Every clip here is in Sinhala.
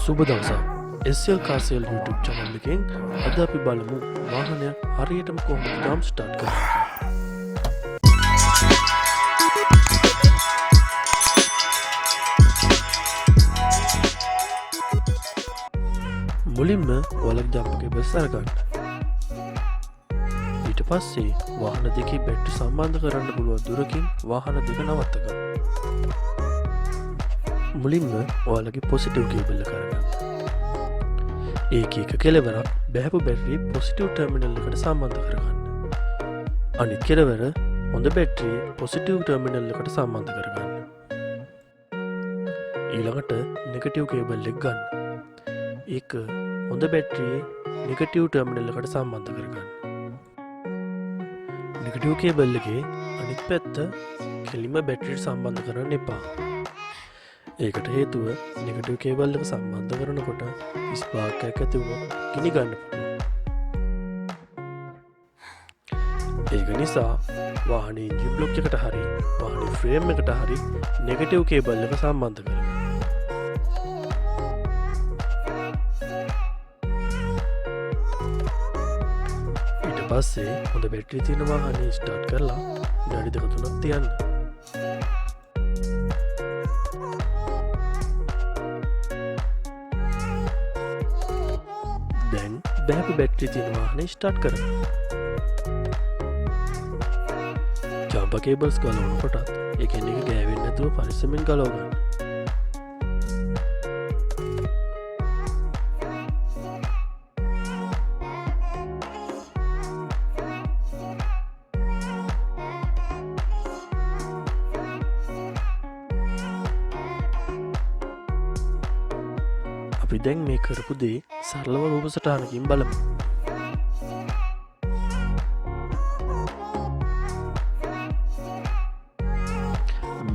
සුබ දවසක්. SL කාසෙල් YouTube channel එකෙන් අද අපි බලමු වාහනයක් හරියටම කොහොමද ජම්ප් ස්ටාර්ට් කරන්නේ කියලා. මුලින්ම ඔයාලගේ ජම්ප් එකේ බස් අරගන්න. ඊට පස්සේ වාහන දෙකේ බැටරි සම්බන්ධ කරන්න පුළුවන් දුරකින් වාහන දෙක නවත්ත ගන්න. මුලින්ම ඔයාලගේ පොසිටිව් කේබල් එක අරගන්න. ඒක කෙලවරක් බැහැපු බැටරිය පොසිටිව් ටර්මිනල් එකට සම්බන්ධ කරගන්න. අනිත් කෙලවර හොඳ බැටරිය පොසිටිව් ටර්මිනල් එකට සම්බන්ධ කරගන්න. ඊළඟට නෙගටිව් කේබල් එක ගන්න. ඒක හොඳ බැටරියේ නෙගටිව් ටර්මිනල් එකට සම්බන්ධ කරගන්න. නෙගටිව් කේබල් එකේ අනිත් පැත්ත කෙලින්ම බැටරියට සම්බන්ධ කරන්න එපා. ඒකට හේතුව නෙගටිව් කේබල් එක සම්බන්ධ කරනකොට ස්පාර්ක් එකක් ඇති වුණොත් ගිනි ගන්න පුළුවන්. ඒක නිසා වාහනේ එන්ජින් බ්ලොක් එකට හරි වාහනේ ෆ්‍රේම් එකට හරි නෙගටිව් කේබල් එක සම්බන්ධ කරගන්න. ඊට පස්සේ හොඳ බැටරිය තියෙන වාහනේ ස්ටාර්ට් කරලා විනාඩි 2-3ක් තියන්න. දැන් බැහැපු බැටරි තියෙන වාහනේ ස්ටාර්ට් කරන්න. ජම්පර් කේබල්ස් ගලවනකොටත් එකින් එක ගෑවෙන්නේ නැතුව පරිස්සමෙන් ගලව ගන්න. අපි දැන් මේ කරපු දේ සරලව රූප සටහනකින් බලමු.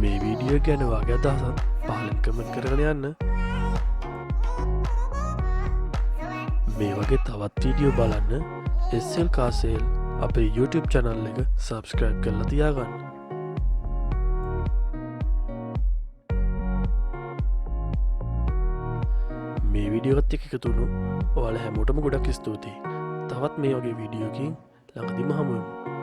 මේ වීඩියෝ ගැන ඔයාගේ අදහසත් පහලින් කමෙන්ට් කරගෙන යන්න. මේ වගේ තවත් වීඩියෝ බලන්න SL කාසෙල් අපේ YouTube channel එක subscribe කරලා තියාගන්න. මේ වීඩියෝත් එක්ක එකතු වුණු ඔයාලා හැමෝටම ගොඩක් ස්තුතියි. තවත් මේ වගේ වීඩියෝකින් ළඟදීම හමු වෙමු.